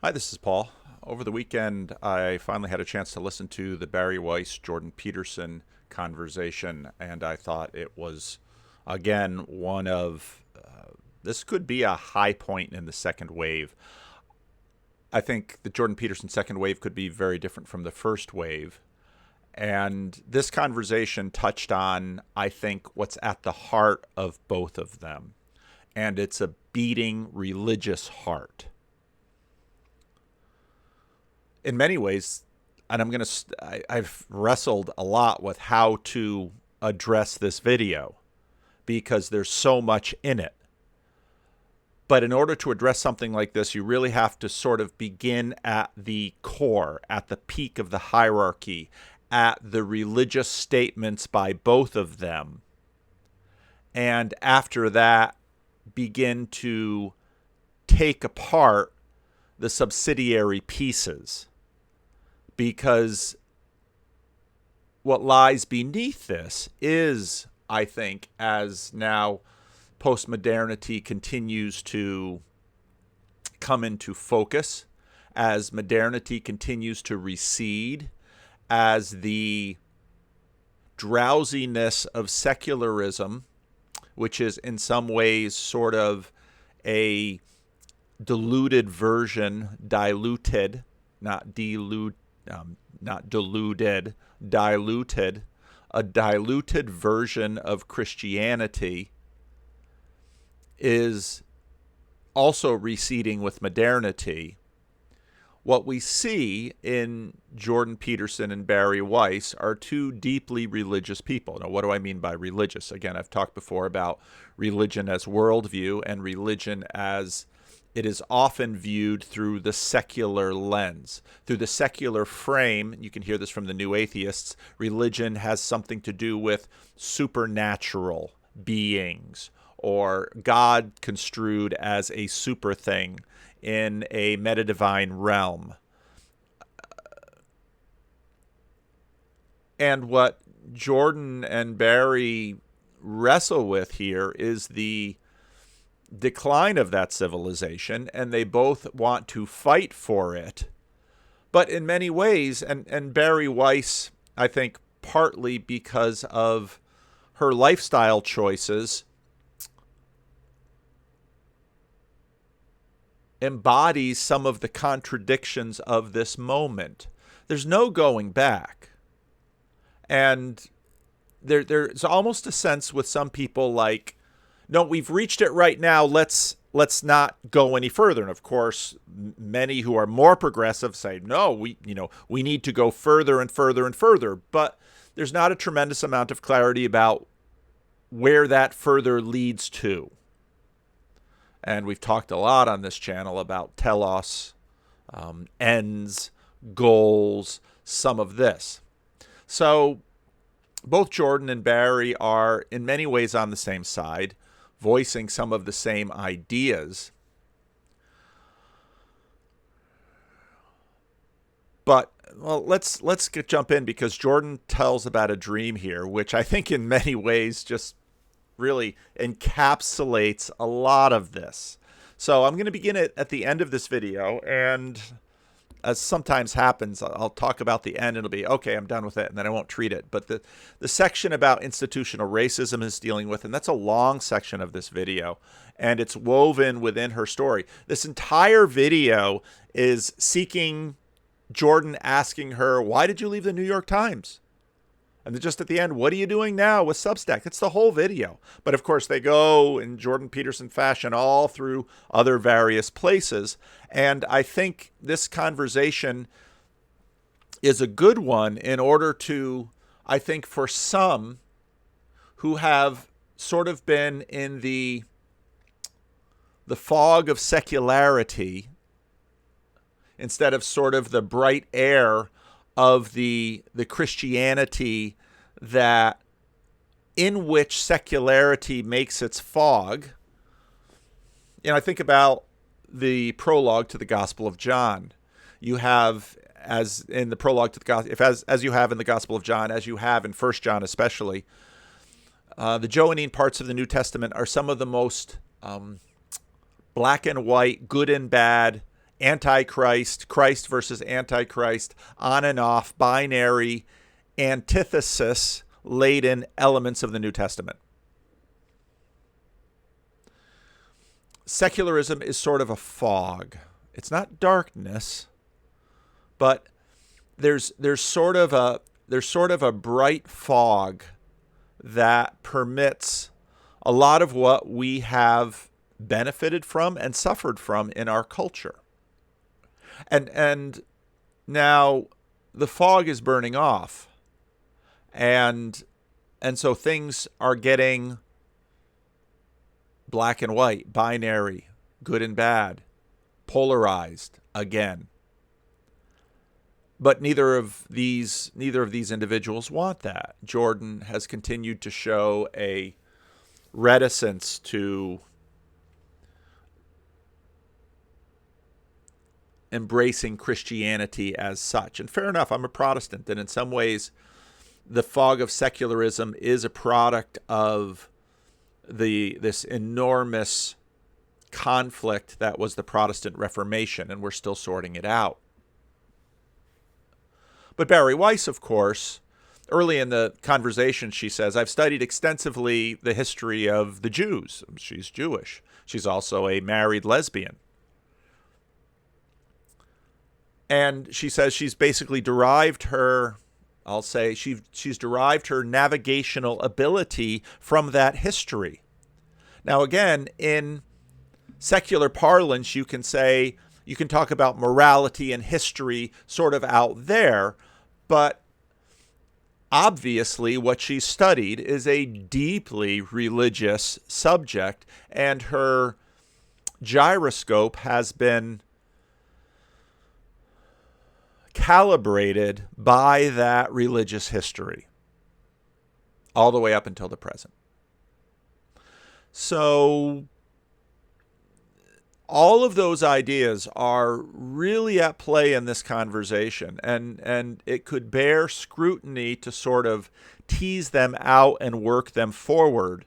Hi, this is Paul. Over the weekend, I finally had a chance to listen to the Bari Weiss, Jordan Peterson conversation, and I thought it was, again, one of this could be a high point in the second wave. I think the Jordan Peterson second wave could be very different from the first wave. And this conversation touched on, I think, what's at the heart of both of them. And it's a beating religious heart. In many ways, and I've wrestled a lot with how to address this video because there's so much in it. But in order to address something like this, you really have to sort of begin at the core, at the peak of the hierarchy, at the religious statements by both of them. And after that, begin to take apart the subsidiary pieces. Because what lies beneath this is, I think, as now postmodernity continues to come into focus, as modernity continues to recede, as the drowsiness of secularism, which is in some ways sort of a diluted version, diluted, not diluted, a diluted version of Christianity is also receding with modernity. What we see in Jordan Peterson and Bari Weiss are two deeply religious people. Now, what do I mean by religious? Again, I've talked before about religion as worldview and religion as it is often viewed through the secular lens, through the secular frame. You can hear this from the new atheists. Religion has something to do with supernatural beings or God construed as a super thing in a metadivine realm. And what Jordan and Bari wrestle with here is the decline of that civilization, and they both want to fight for it. But in many ways, and Bari Weiss, I think partly because of her lifestyle choices, embodies some of the contradictions of this moment. There's no going back. And there's almost a sense with some people like, no, we've reached it right now. Let's not go any further. And of course, many who are more progressive say, no, we need to go further and further and further. But there's not a tremendous amount of clarity about where that further leads to. And we've talked a lot on this channel about telos, ends, goals, some of this. So both Jordan and Bari are in many ways on the same side, voicing some of the same ideas. But well, let's jump in, because Jordan tells about a dream here, which I think in many ways just really encapsulates a lot of this. So I'm going to begin it at the end of this video, and as sometimes happens, I'll talk about the end and it'll be, okay, I'm done with it, and then I won't treat it. But the section about institutional racism is dealing with, and that's a long section of this video, and it's woven within her story. This entire video is seeking Jordan asking her, why did you leave the New York Times? And then just at the end, what are you doing now with Substack? It's the whole video. But of course, they go in Jordan Peterson fashion all through other various places. And I think this conversation is a good one in order to, I think, for some who have sort of been in the fog of secularity instead of sort of the bright air of the Christianity that in which secularity makes its fog. I think about the prologue to the Gospel of John. You have, as in the prologue to the Gospel, as you have in the Gospel of John, as you have in 1 John especially, the Johannine parts of the New Testament are some of the most black and white, good and bad, Antichrist, Christ versus Antichrist, on and off, binary, antithesis-laden elements of the New Testament. Secularism is sort of a fog. It's not darkness, but there's sort of a bright fog that permits a lot of what we have benefited from and suffered from in our culture. And now the fog is burning off, and so things are getting black and white, binary, good and bad, polarized again. But neither of these individuals want that. Jordan has continued to show a reticence to embracing Christianity as such. And fair enough, I'm a Protestant, and in some ways the fog of secularism is a product of this enormous conflict that was the Protestant Reformation, and we're still sorting it out. But Bari Weiss, of course, early in the conversation, she says, I've studied extensively the history of the Jews. She's Jewish. She's also a married lesbian. And she says she's basically derived her, she's derived her navigational ability from that history. Now, again, in secular parlance, you can talk about morality and history sort of out there, but obviously what she's studied is a deeply religious subject, and her gyroscope has been calibrated by that religious history all the way up until the present. So all of those ideas are really at play in this conversation, and it could bear scrutiny to sort of tease them out and work them forward.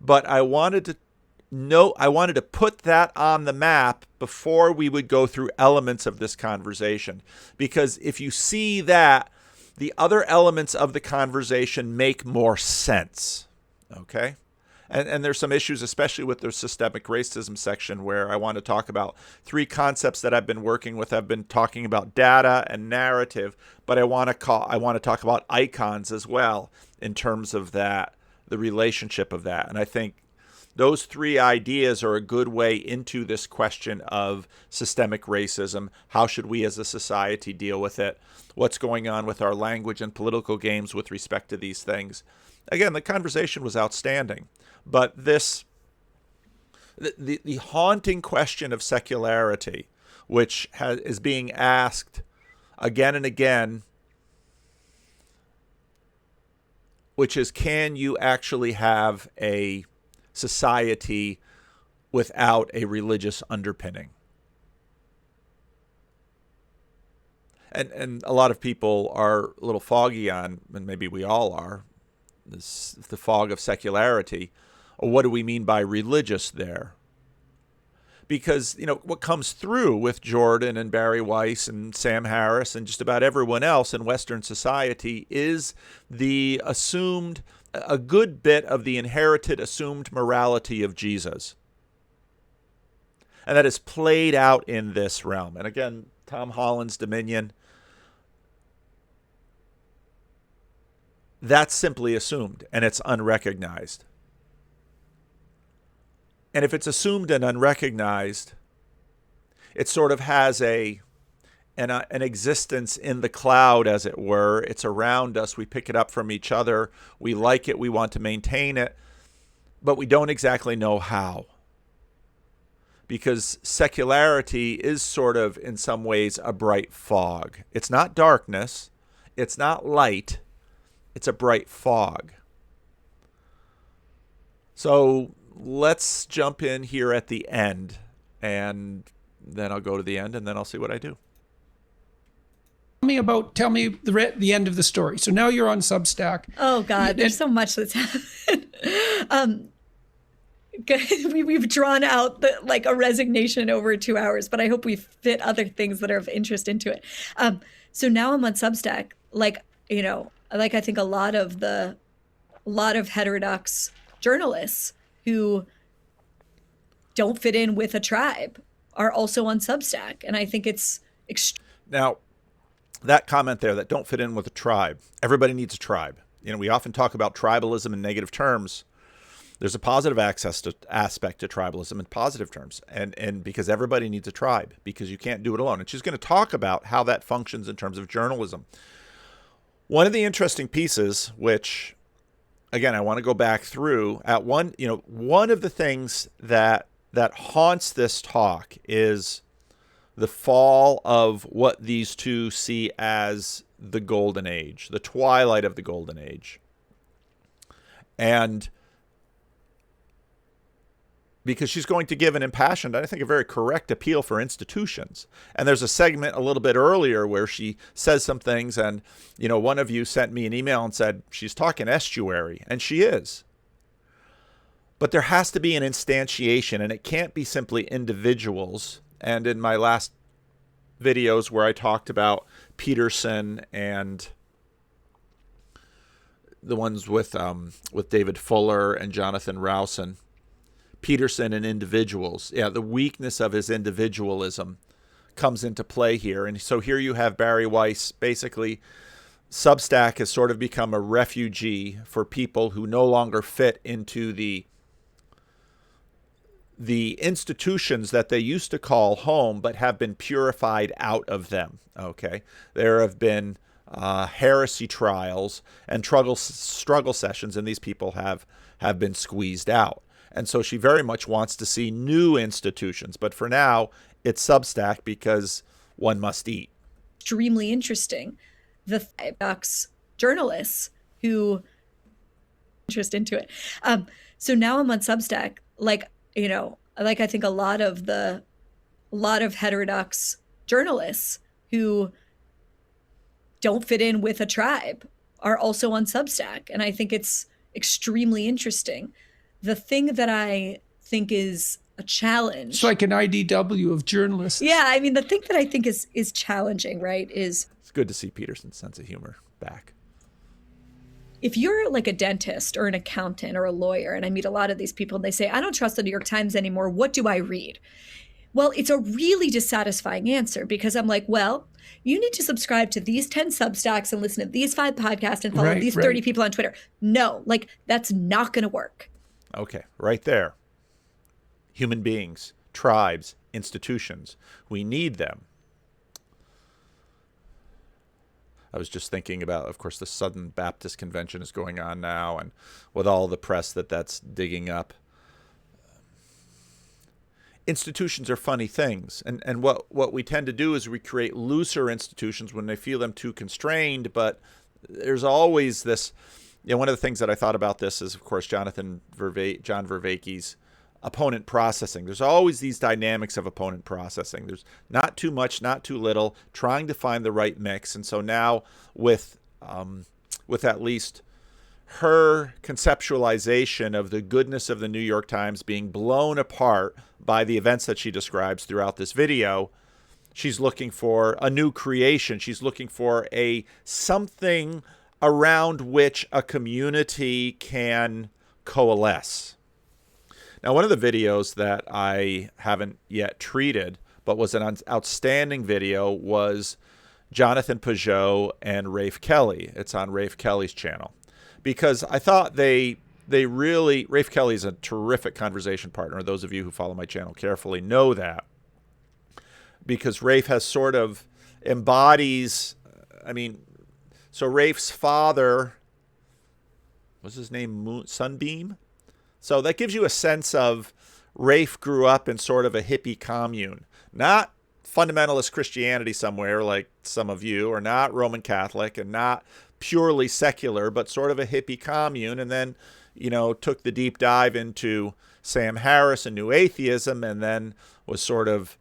But I wanted to put that on the map before we would go through elements of this conversation, because if you see that, the other elements of the conversation make more sense. Okay? And there's some issues, especially with the systemic racism section, where I want to talk about three concepts that I've been working with. I've been talking about data and narrative, but I want to talk about icons as well in terms of that, the relationship of that. And I think those three ideas are a good way into this question of systemic racism. How should we as a society deal with it? What's going on with our language and political games with respect to these things? Again, the conversation was outstanding. But the haunting question of secularity, which is being asked again and again, which is, can you actually have a society without a religious underpinning? And a lot of people are a little foggy on, and maybe we all are, the fog of secularity. What do we mean by religious there? Because, what comes through with Jordan and Bari Weiss and Sam Harris and just about everyone else in Western society is a good bit of the inherited assumed morality of Jesus. And that is played out in this realm. And again, Tom Holland's Dominion, that's simply assumed, and it's unrecognized. And if it's assumed and unrecognized, it sort of has an existence in the cloud, as it were. It's around us. We pick it up from each other. We like it. We want to maintain it. But we don't exactly know how. Because secularity is sort of, in some ways, a bright fog. It's not darkness. It's not light. It's a bright fog. So let's jump in here at the end, and then I'll go to the end, and then I'll see what I do. Tell me the end of the story. So now you're on Substack. Oh God, there's so much that's happened. we've drawn out like a resignation over 2 hours, but I hope we fit other things that are of interest into it. So now I'm on Substack, like I think a lot of heterodox journalists who don't fit in with a tribe are also on Substack, and I think it's Now, that comment there, that don't fit in with a tribe. Everybody needs a tribe. We often talk about tribalism in negative terms. There's a positive aspect to tribalism in positive terms, and because everybody needs a tribe, because you can't do it alone. And she's going to talk about how that functions in terms of journalism. One of the interesting pieces, which, again, I want to go back through at one of the things that haunts this talk is the fall of what these two see as the golden age, the twilight of the golden age. And because she's going to give an impassioned, I think a very correct appeal for institutions. And there's a segment a little bit earlier where she says some things, and one of you sent me an email and said she's talking estuary, and she is. But there has to be an instantiation, and it can't be simply individuals. And in my last videos where I talked about Peterson and the ones with David Fuller and Jonathan Rowson, Peterson and individuals, the weakness of his individualism comes into play here. And so here you have Bari Weiss. Basically, Substack has sort of become a refugee for people who no longer fit into the institutions that they used to call home, but have been purified out of them. Okay, there have been heresy trials and struggle sessions, and these people have been squeezed out. And so she very much wants to see new institutions. But for now, it's Substack because one must eat. Extremely interesting. The journalists who interest into it. So now I'm on Substack, like I think a lot of heterodox journalists who don't fit in with a tribe are also on Substack. And I think it's extremely interesting. The thing that I think is a challenge. It's like an IDW of journalists. Yeah, I mean, the thing that I think is challenging, right, is... It's good to see Peterson's sense of humor back. If you're like a dentist or an accountant or a lawyer, and I meet a lot of these people, and they say, I don't trust the New York Times anymore, what do I read? Well, it's a really dissatisfying answer, because I'm like, well, you need to subscribe to these 10 Substacks and listen to these 5 podcasts and follow these 30 people on Twitter. No, like, that's not going to work. Okay, right there. Human beings, tribes, institutions. We need them. I was just thinking about, of course, the Southern Baptist Convention is going on now, and with all the press that's digging up. Institutions are funny things. And what we tend to do is we create looser institutions when they feel them too constrained, but there's always this... one of the things that I thought about this is, of course, John Vervaeke's opponent processing. There's always these dynamics of opponent processing. There's not too much, not too little, trying to find the right mix. And so now with at least her conceptualization of the goodness of the New York Times being blown apart by the events that she describes throughout this video, she's looking for a new creation. She's looking for something around which a community can coalesce. Now, one of the videos that I haven't yet treated, but was an outstanding video, was Jonathan Peugeot and Rafe Kelly. It's on Rafe Kelly's channel. Because I thought Rafe Kelly is a terrific conversation partner. Those of you who follow my channel carefully know that. Because Rafe has sort of embodies, so Rafe's father, what's his name? Sunbeam? So that gives you a sense of Rafe grew up in sort of a hippie commune. Not fundamentalist Christianity somewhere like some of you, or not Roman Catholic, and not purely secular, but sort of a hippie commune. And then, took the deep dive into Sam Harris and New Atheism, and then was sort of,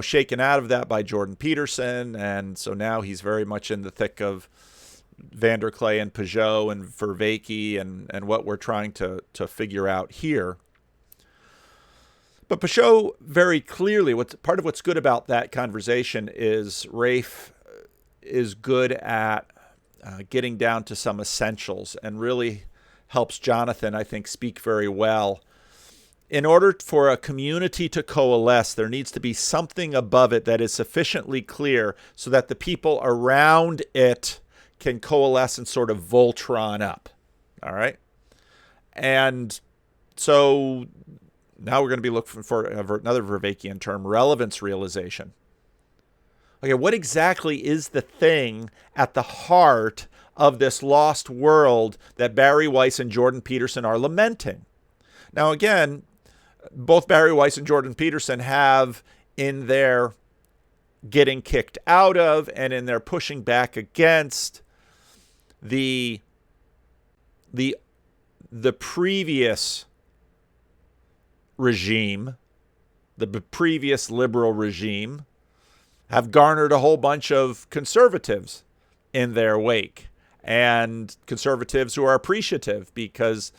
shaken out of that by Jordan Peterson. And so now he's very much in the thick of Vanderklay and Peugeot and Vervaeke and what we're trying to figure out here. But Pashot very clearly, part of what's good about that conversation is Rafe is good at getting down to some essentials and really helps Jonathan, I think, speak very well. In order for a community to coalesce, there needs to be something above it that is sufficiently clear so that the people around it can coalesce and sort of Voltron up. All right? And so now we're going to be looking for another Vervaekian term, relevance realization. Okay, what exactly is the thing at the heart of this lost world that Bari Weiss and Jordan Peterson are lamenting? Now, again, both Bari Weiss and Jordan Peterson have in their getting kicked out of and in their pushing back against the previous regime, the previous liberal regime, have garnered a whole bunch of conservatives in their wake, and conservatives who are appreciative because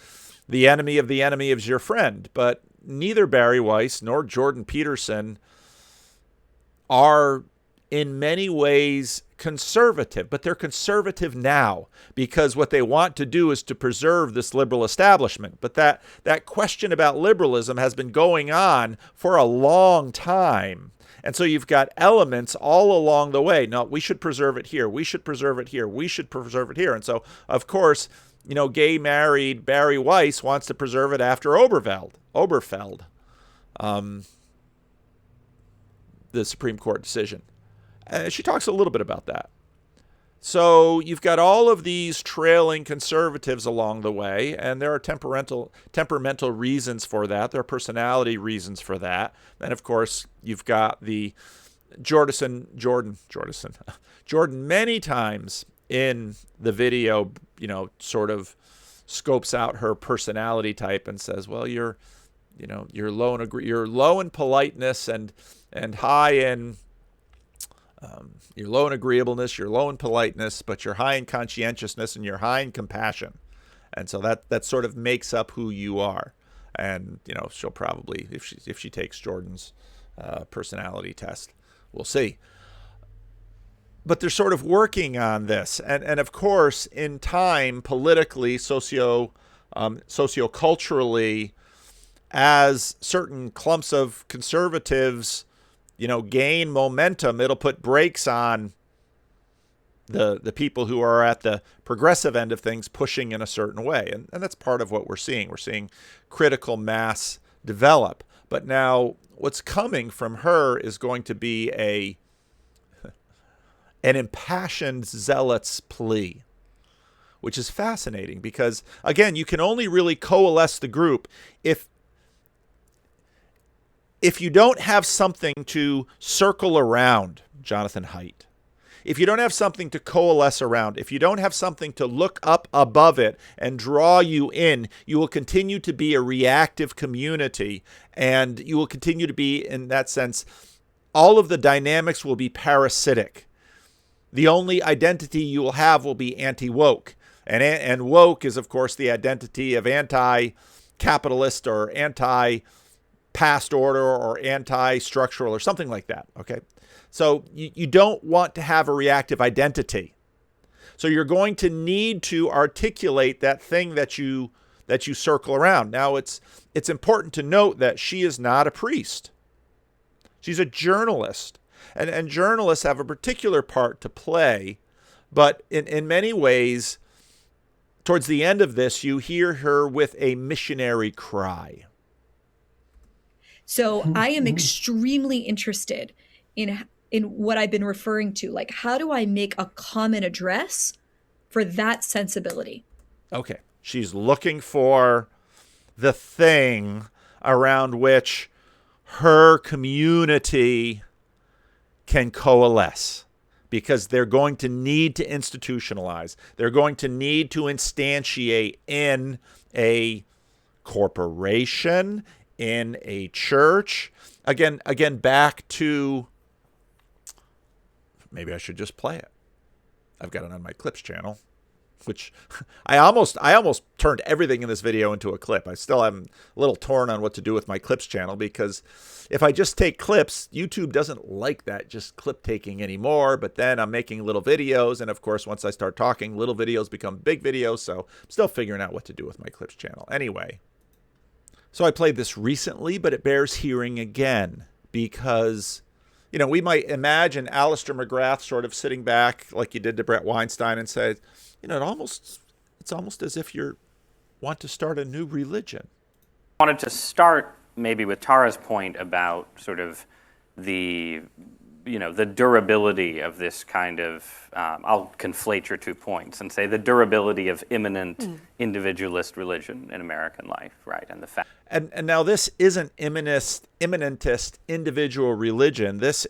the enemy is your friend. But neither Bari Weiss nor Jordan Peterson are in many ways conservative, but they're conservative now because what they want to do is to preserve this liberal establishment. But that question about liberalism has been going on for a long time. And so you've got elements all along the way. No, we should preserve it here. We should preserve it here. We should preserve it here. And so, of course, gay married Bari Weiss wants to preserve it after Oberfeld, the Supreme Court decision. She talks a little bit about that. So you've got all of these trailing conservatives along the way, and there are temperamental reasons for that. There are personality reasons for that. And, of course, you've got the Jordan many times in the video, sort of scopes out her personality type and says, well, you're low in politeness and high in you're low in agreeableness, you're low in politeness, but you're high in conscientiousness and you're high in compassion. And so that sort of makes up who you are. And, she'll probably, if she takes Jordan's personality test, we'll see. But they're sort of working on this. And of course, in time, politically, socioculturally, as certain clumps of conservatives gain momentum, it'll put brakes on the people who are at the progressive end of things pushing in a certain way. And that's part of what we're seeing. We're seeing critical mass develop. But now what's coming from her is going to be an impassioned zealot's plea, which is fascinating because, again, you can only really coalesce the group if you don't have something to circle around, Jonathan Haidt, if you don't have something to coalesce around, if you don't have something to look up above it and draw you in, you will continue to be a reactive community, and you will continue to be, in that sense, all of the dynamics will be parasitic. The only identity you will have will be anti-woke. And woke is, of course, the identity of anti-capitalist or anti-past order or anti-structural or something like that, okay? So you don't want to have a reactive identity. So you're going to need to articulate that thing that you circle around. Now, it's important to note that she is not a priest. She's a journalist. And journalists have a particular part to play, but in many ways, towards the end of this, you hear her with a missionary cry. So I am extremely interested in what I've been referring to. Like, how do I make a common address for that sensibility? Okay. She's looking for the thing around which her community can coalesce, because they're going to need to institutionalize. They're going to need to instantiate in a corporation, in a church. Again, back to, maybe I should just play it. I've got it on my clips channel. which I almost turned everything in this video into a clip. I still am a little torn on what to do with my clips channel, because if I just take clips, YouTube doesn't like that just clip taking anymore. But then I'm making little videos, and of course, once I start talking, little videos become big videos. So I'm still figuring out what to do with my clips channel. Anyway, so I played this recently, but it bears hearing again, because we might imagine Alistair McGrath sort of sitting back like you did to Brett Weinstein and say, it's almost as if you want to start a new religion. I wanted to start maybe with Tara's point about sort of the durability of this kind of, I'll conflate your 2 points and say the durability of imminent individualist religion in American life, right? And the fact. And now this isn't imminentist individual religion. This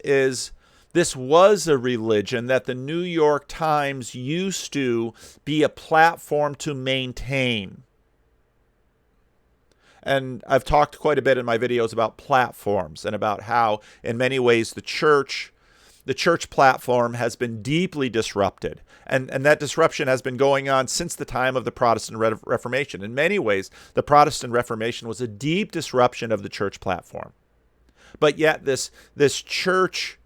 was a religion that the New York Times used to be a platform to maintain. And I've talked quite a bit in my videos about platforms and about how, in many ways, the church platform has been deeply disrupted. And that disruption has been going on since the time of the Protestant Reformation. In many ways, the Protestant Reformation was a deep disruption of the church platform. But yet this church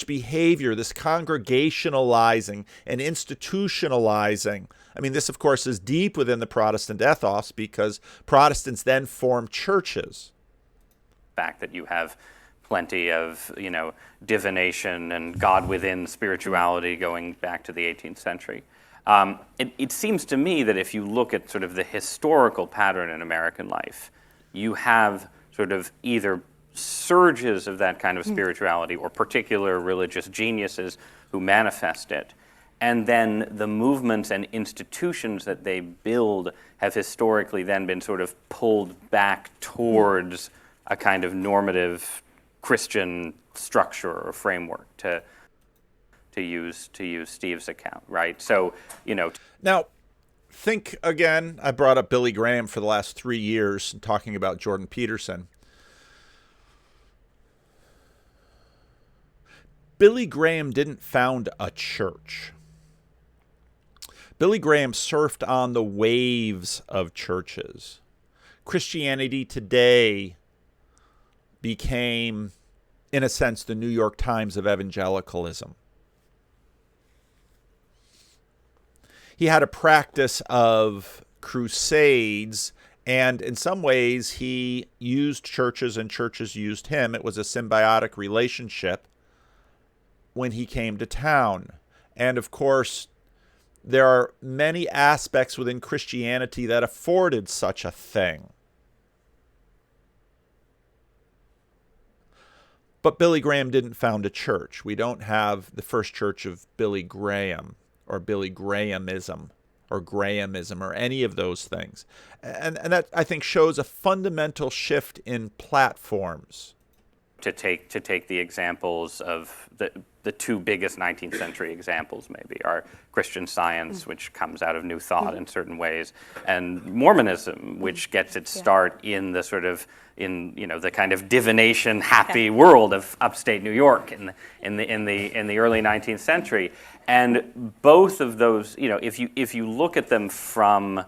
behavior, this congregationalizing and institutionalizing. I mean, this, of course, is deep within the Protestant ethos, because Protestants then form churches. Fact that you have plenty of, divination and God within spirituality going back to the 18th century. It seems to me that if you look at sort of the historical pattern in American life, you have sort of either surges of that kind of spirituality or particular religious geniuses who manifest it. And then the movements and institutions that they build have historically then been sort of pulled back towards a kind of normative Christian structure or framework, to use Steve's account, right? So, Now, think again, I brought up Billy Graham for the last 3 years talking about Jordan Peterson. Billy Graham didn't found a church. Billy Graham surfed on the waves of churches. Christianity Today became, in a sense, the New York Times of evangelicalism. He had a practice of crusades, and in some ways he used churches and churches used him. It was a symbiotic relationship when he came to town. And of course, there are many aspects within Christianity that afforded such a thing. But Billy Graham didn't found a church. We don't have the first church of Billy Graham or Billy Grahamism or Grahamism or any of those things. And that, I think, shows a fundamental shift in platforms. To take the examples of the 2 biggest 19th century examples maybe are Christian Science, which comes out of New Thought in certain ways, and Mormonism, which gets its start in the sort of the kind of divination happy world of upstate New York in the early 19th century. And both of those, if you look at them from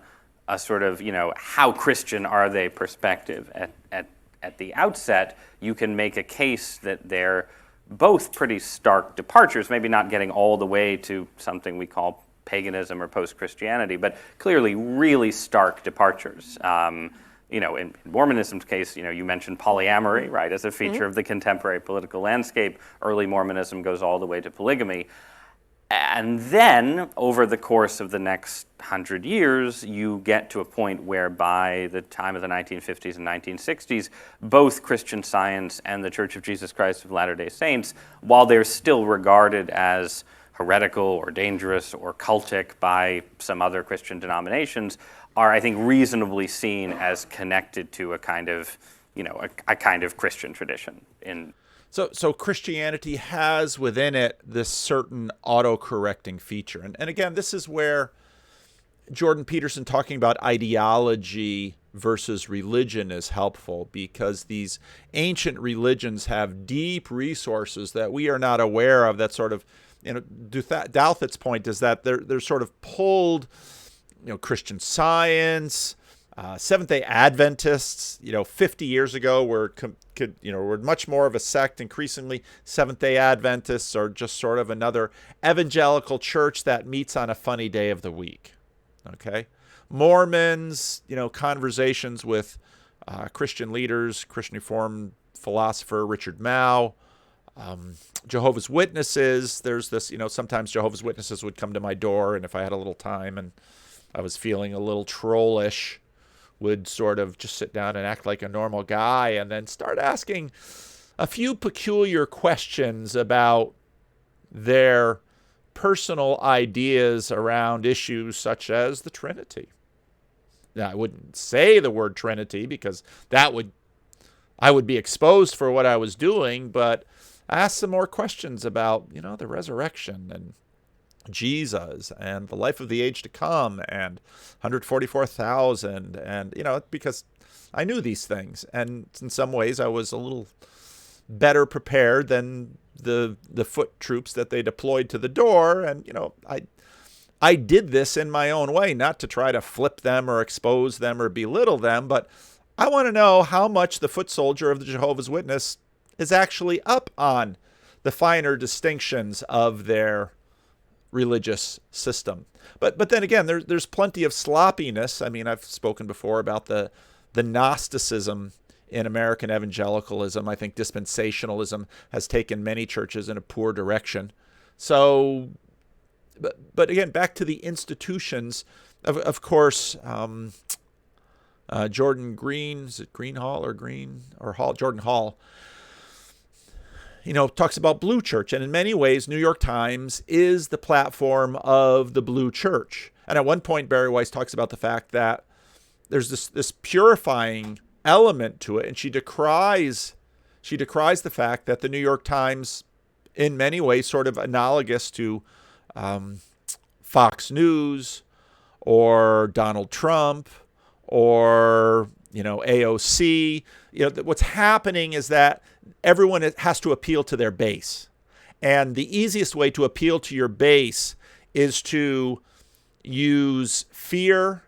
a sort of how Christian are they perspective at the outset, you can make a case that they're both pretty stark departures, maybe not getting all the way to something we call paganism or post-Christianity, but clearly really stark departures. In Mormonism's case, you mentioned polyamory, right, as a feature of the contemporary political landscape. Early Mormonism goes all the way to polygamy. And then, over the course of the next 100 years, you get to a point where by the time of the 1950s and 1960s, both Christian Science and the Church of Jesus Christ of Latter-day Saints, while they're still regarded as heretical or dangerous or cultic by some other Christian denominations, are, I think, reasonably seen as connected to a kind of, a kind of Christian tradition in. So Christianity has within it this certain autocorrecting feature. And again, this is where Jordan Peterson talking about ideology versus religion is helpful, because these ancient religions have deep resources that we are not aware of, that sort of, Douthat's point is that they're sort of pulled, Christian Science, Seventh-day Adventists, 50 years ago were much more of a sect. Increasingly, Seventh-day Adventists are just sort of another evangelical church that meets on a funny day of the week. Okay, Mormons, conversations with Christian leaders, Christian Reformed philosopher Richard Mouw. Jehovah's Witnesses, there's this, sometimes Jehovah's Witnesses would come to my door, and if I had a little time and I was feeling a little trollish, would sort of just sit down and act like a normal guy and then start asking a few peculiar questions about their personal ideas around issues such as the Trinity. Now, I wouldn't say the word Trinity, because I would be exposed for what I was doing, but I asked some more questions about, the resurrection and Jesus and the life of the age to come and 144,000, and, because I knew these things. And in some ways I was a little better prepared than the foot troops that they deployed to the door. And, I did this in my own way, not to try to flip them or expose them or belittle them, but I want to know how much the foot soldier of the Jehovah's Witness is actually up on the finer distinctions of their religious system. But then again, there's plenty of sloppiness. I mean, I've spoken before about the Gnosticism in American evangelicalism. I think dispensationalism has taken many churches in a poor direction. So, but again, back to the institutions. Of course, Jordan Green, is it Greenhall or Green or Hall? Jordan Hall, talks about Blue Church. And in many ways, New York Times is the platform of the Blue Church. And at one point, Bari Weiss talks about the fact that there's this purifying element to it. And she decries the fact that the New York Times, in many ways, sort of analogous to Fox News or Donald Trump or, AOC. What's happening is that everyone has to appeal to their base. And the easiest way to appeal to your base is to use fear,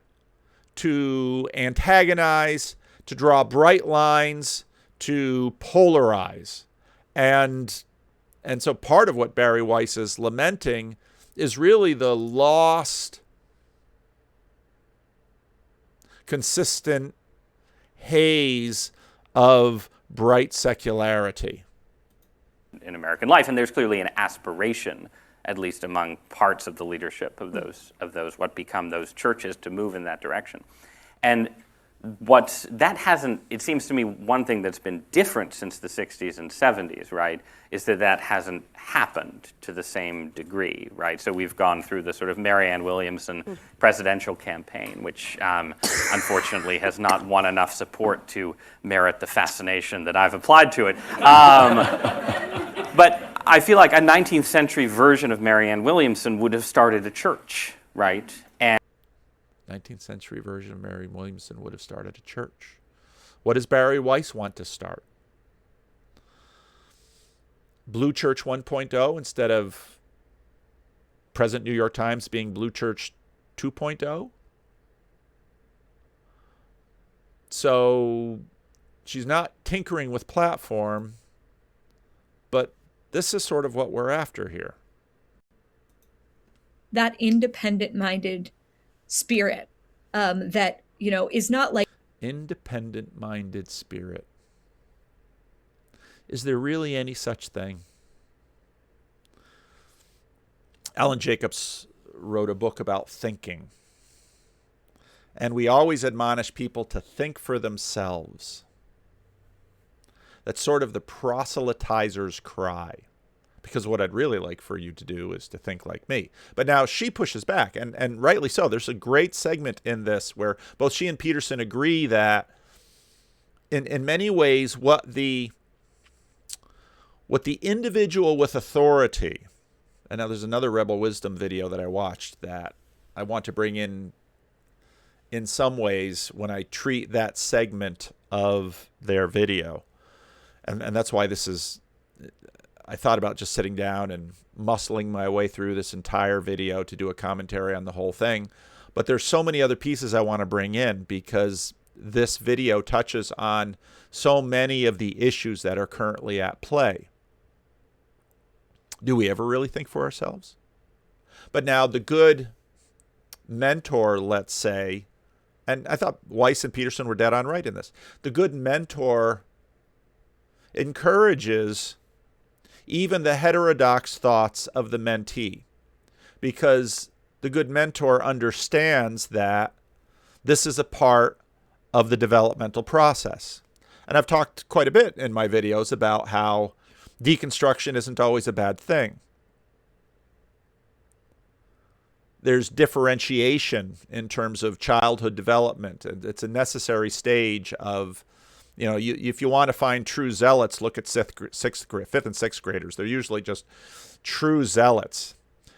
to antagonize, to draw bright lines, to polarize. And so part of what Bari Weiss is lamenting is really the lost, consistent haze of bright secularity in American life. And there's clearly an aspiration, at least among parts of the leadership of those what become those churches, to move in that direction. And it seems to me one thing that's been different since the 60s and 70s, right, is that hasn't happened to the same degree, right? So we've gone through the sort of Marianne Williamson presidential campaign, which unfortunately has not won enough support to merit the fascination that I've applied to it. But I feel like a 19th century version of Marianne Williamson would have started a church, right? 19th century version of Marianne Williamson would have started a church. What does Bari Weiss want to start? Blue Church 1.0 instead of present New York Times being Blue Church 2.0? So she's not tinkering with platform, but this is sort of what we're after here. That independent-minded spirit that, is not like... Independent-minded spirit. Is there really any such thing? Alan Jacobs wrote a book about thinking. And we always admonish people to think for themselves. That's sort of the proselytizer's cry. Because what I'd really like for you to do is to think like me. But now she pushes back, and rightly so. There's a great segment in this where both she and Peterson agree that in many ways what the individual with authority, and now there's another Rebel Wisdom video that I watched that I want to bring in in some ways when I treat that segment of their video. And that's why I thought about just sitting down and muscling my way through this entire video to do a commentary on the whole thing. But there's so many other pieces I want to bring in because this video touches on so many of the issues that are currently at play. Do we ever really think for ourselves? But now the good mentor, let's say, and I thought Weiss and Peterson were dead on right in this. The good mentor encourages even the heterodox thoughts of the mentee, because the good mentor understands that this is a part of the developmental process. And I've talked quite a bit in my videos about how deconstruction isn't always a bad thing. There's differentiation in terms of childhood development, and it's a necessary stage of, if you want to find true zealots, look at fifth and sixth graders. They're usually just true zealots.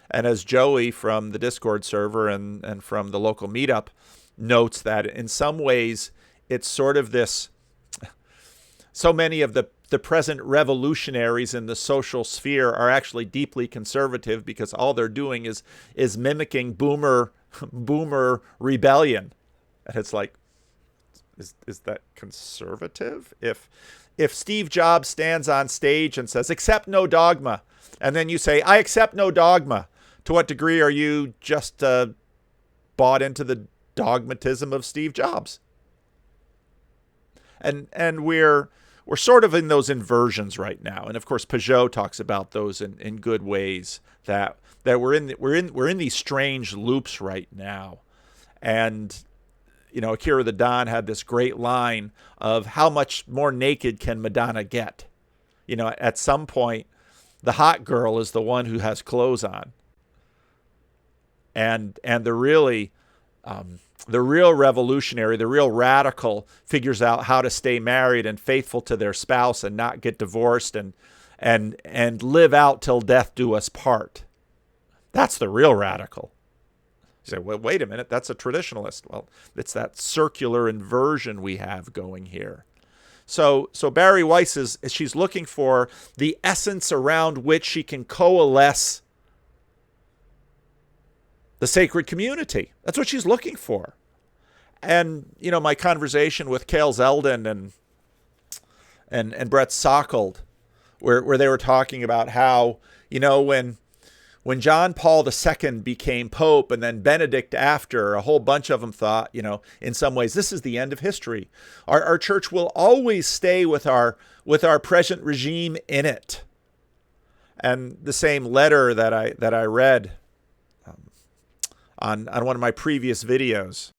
And as Joey from the Discord server and from the local meetup notes, that in some ways it's sort of this, so many of the present revolutionaries in the social sphere are actually deeply conservative because all they're doing is mimicking boomer rebellion. And it's like, is that conservative? If Steve Jobs stands on stage and says, accept no dogma, and then you say, I accept no dogma, to what degree are you just bought into the dogmatism of Steve Jobs? And we're sort of in those inversions right now. And of course, Peugeot talks about those in good ways, that we're in these strange loops right now. And Akira the Don had this great line of how much more naked can Madonna get? At some point, the hot girl is the one who has clothes on. And the real revolutionary, the real radical, figures out how to stay married and faithful to their spouse and not get divorced and live out till death do us part. That's the real radical. You say, well, wait a minute, that's a traditionalist. Well, it's that circular inversion we have going here. So Bari Weiss she's looking for the essence around which she can coalesce the sacred community. That's what she's looking for. And, my conversation with Cale Zeldin and Brett Sockold, where they were talking about how, when John Paul II became Pope and then Benedict after, a whole bunch of them thought, in some ways, this is the end of history. Our church will always stay with our present regime in it. And the same letter that I read on one of my previous videos